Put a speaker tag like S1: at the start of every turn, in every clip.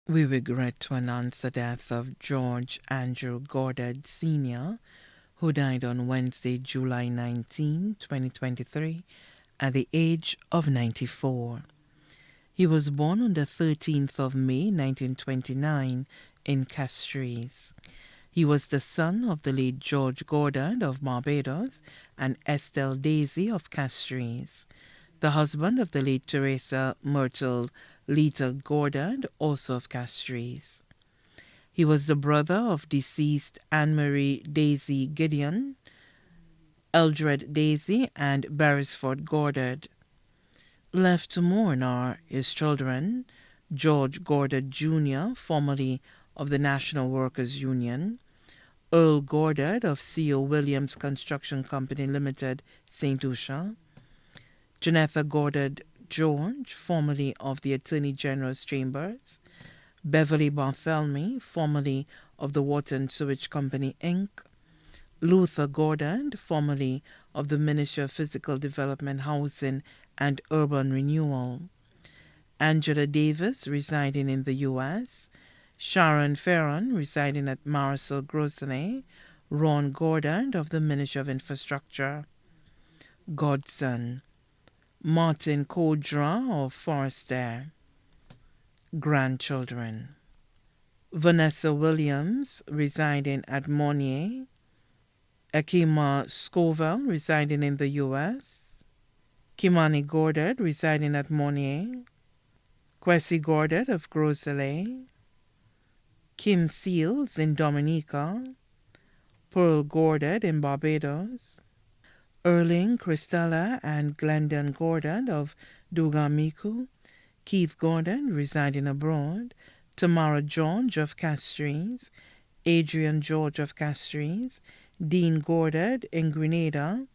S1: We regret to announce the death of George Andrew Goddard Sr., who died on Wednesday, July 19, 2023, at the age of 94. He was born on the 13th of May, 1929, in Castries. He was the son of the late George Goddard of Barbados and Estelle Daisy of Castries, the husband of the late Teresa Myrtle Lita Goddard, also of Castries. He was the brother of deceased Anne-Marie Daisy Gideon, Eldred Daisy, and Beresford Goddard. Left to mourn are his children, George Goddard Jr., formerly of the National Workers' Union, Earl Goddard of C.O. Williams Construction Company Limited, St. Lucia, Janetha Goddard George, formerly of the Attorney General's Chambers, Beverly Barthelmy, formerly of the Water and Sewage Company, Inc., Luther Goddard, formerly of the Ministry of Physical Development, Housing, and Urban Renewal, Angela Davis, residing in the U.S., Sharon Ferron, residing at Marisol Grossenet, Ron Goddard of the Ministry of Infrastructure, godson, Martin Kodra of Forrester. Grandchildren, Vanessa Williams, residing at Monnier, Akima Scoville, residing in the U.S., Kimani Goddard, residing at Monnier, Kwesi Goddard of Gros-Islet, Kim Seals in Dominica, Pearl Goddard in Barbados, Erling, Christella, and Glendon Goddard of Dugamiku, Keith Gordon, residing abroad, Tamara George of Castries, Adrian George of Castries, Dean Goddard in Grenada,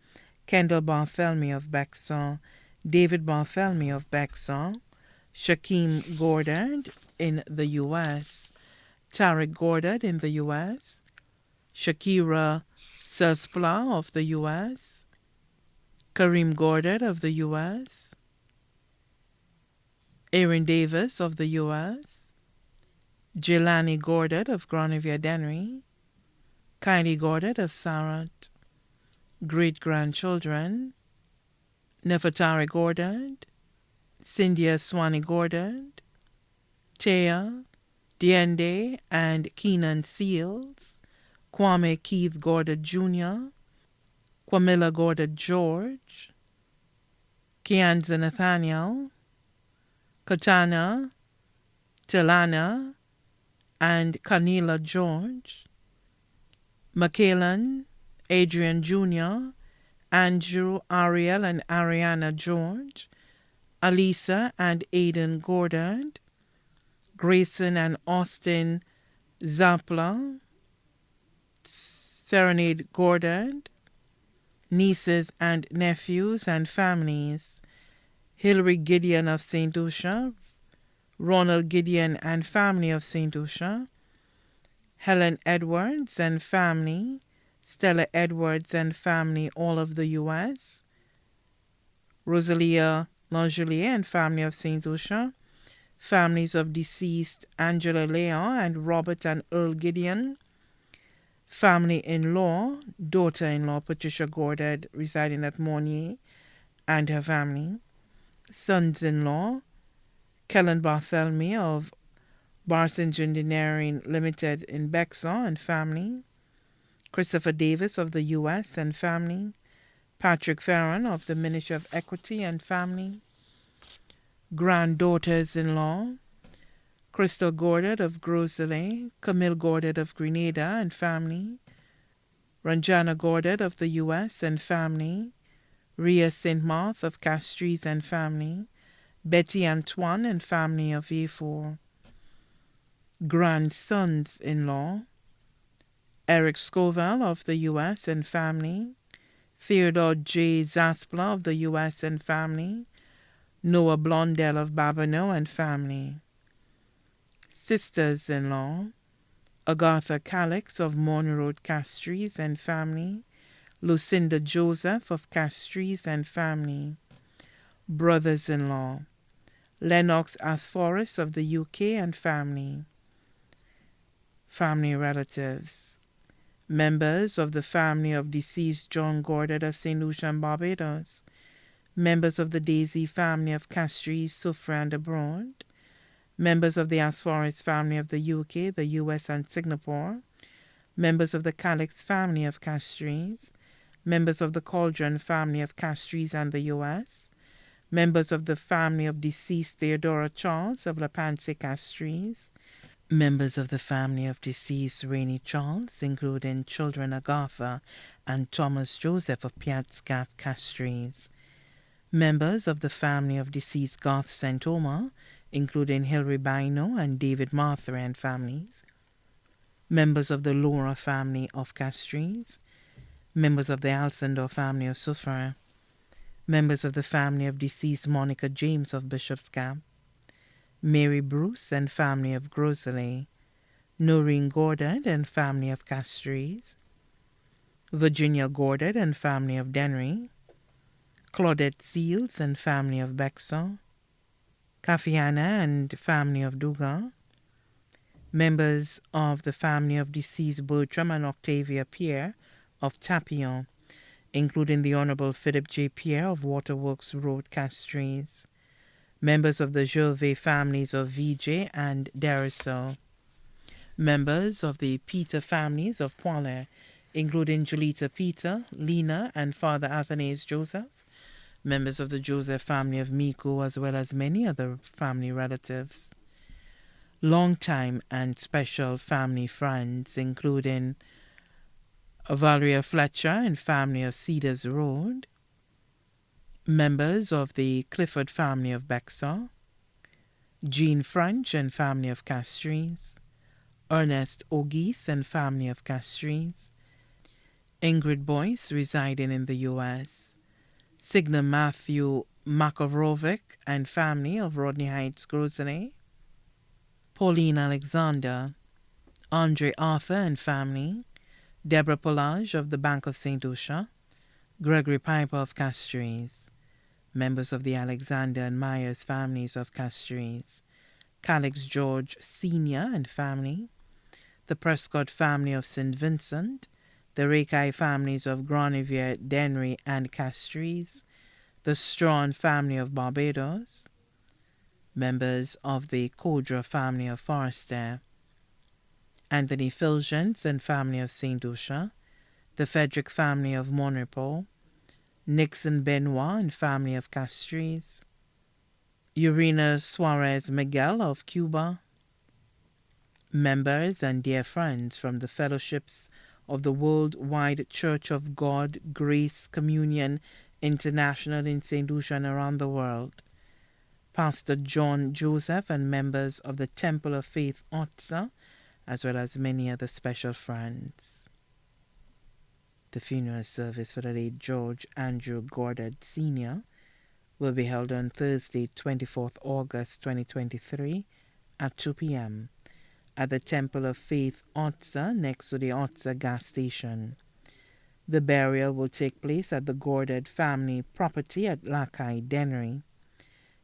S1: Kendall Barthelmy of Bexar, David Barthelmy of Bexar, Shaquem Goddard in the U.S., Tarek Goddard in the U.S., Shakira Selspla of the U.S., Kareem Goddard of the U.S., Aaron Davis of the U.S., Jelani Goddard of Grenadier-Dennery, Kylie Goddard of Sarat, great-grandchildren, Nefertari Goddard, Cynthia Swanee Goddard, Taya, Diende, and Keenan Seals, Kwame Keith Goddard Jr., Kwamila Goddard George, Kianza Nathaniel, Katana, Tilana, and Kanila George, Michaelan, Adrian Jr., Andrew, Ariel, and Ariana George, Alisa and Aidan Goddard, Grayson and Austin Zapla, Serenade Goddard, nieces and nephews and families, Hilary Gideon of St. Lucia, Ronald Gideon and family of St. Lucia, Helen Edwards and family, Stella Edwards and family, all of the U.S., Rosalia Langelier and family of St. Lucia, families of deceased Angela Leon and Robert and Earl Gideon, family-in-law, daughter-in-law Patricia Goddard residing at Mornier and her family, sons-in-law, Kellen Barthelmy of Barson Engineering Limited in Bexar and family, Christopher Davis of the U.S. and family, Patrick Farron of the Ministry of Equity and family, granddaughters-in-law, Crystal Goddard of Gros-Islet, Camille Goddard of Grenada and family, Ranjana Goddard of the U.S. and family, Rhea St. Martha of Castries and family, Betty Antoine and family of A4, grandsons-in-law, Eric Scoville of the U.S. and family, Theodore J. Zaspla of the U.S. and family, Noah Blondell of Babonneau and family, sisters-in-law, Agatha Calix of Morne Road, Castries and family, Lucinda Joseph of Castries and family, brothers-in-law, Lennox Asforis of the UK and family. Family relatives. Members of the family of deceased John Goddard of St. Lucia and Barbados. Members of the Daisy family of Castries, Soufrière and abroad. Members of the Asforis family of the UK, the US and Singapore. Members of the Calix family of Castries. Members of the Cauldron family of Castries and the US. Members of the family of deceased Theodora Charles of La Panse Castries. Members of the family of deceased Rainey Charles, including children Agatha and Thomas Joseph of Piatsgap Castries. Members of the family of deceased Garth St. Omer, including Hilary Bino and David Martha and families. Members of the Laura family of Castries. Members of the Alcindor family of Soufrière. Members of the family of deceased Monica James of Bishop's Gap. Mary Bruce and family of Grosley. Noreen Goddard and family of Castries. Virginia Goddard and family of Dennery. Claudette Seals and family of Bexar. Kafiana and family of Duga. Members of the family of deceased Bertram and Octavia Pierre of Tapillon, including the Honorable Philip J. Pierre of Waterworks Road, Castries. Members of the Gervais families of Vijay and Deriso. Members of the Peter families of Poilert, including Julita Peter, Lena, and Father Athanase Joseph. Members of the Joseph family of Miko, as well as many other family relatives. Longtime and special family friends, including Valeria Fletcher and family of Cedars Road. Members of the Clifford family of Bexar. Jean French and family of Castries. Ernest Ogis and family of Castries. Ingrid Boyce residing in the U.S. Signa Matthew Makovrovic and family of Rodney Heights, Grosley. Pauline Alexander. Andre Arthur and family. Deborah Polage of the Bank of St. Lucia. Gregory Piper of Castries. Members of the Alexander and Myers families of Castries. Calix George Sr. and family. The Prescott family of St. Vincent. The Rakai families of Granivier, Dennery, and Castries. The Strawn family of Barbados. Members of the Codra family of Forrester. Anthony Fulgence and family of St. Lucia. The Frederick family of Monrepo. Nixon Benoit and family of Castries. Urena Suarez Miguel of Cuba. Members and dear friends from the fellowships of the Worldwide Church of God, Grace, Communion International in St. Lucia and around the world. Pastor John Joseph and members of the Temple of Faith Otsa, as well as many other special friends. The funeral service for the late George Andrew Goddard Sr. will be held on Thursday, 24th August 2023 at 2 p.m. at the Temple of Faith Otsa next to the Otsa gas station. The burial will take place at the Goddard family property at Lakai, Dennery.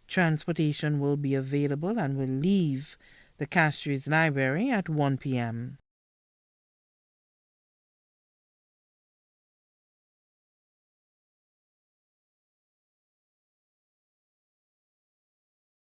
S1: Transportation will be available and will leave the Castries Library at 1 p.m.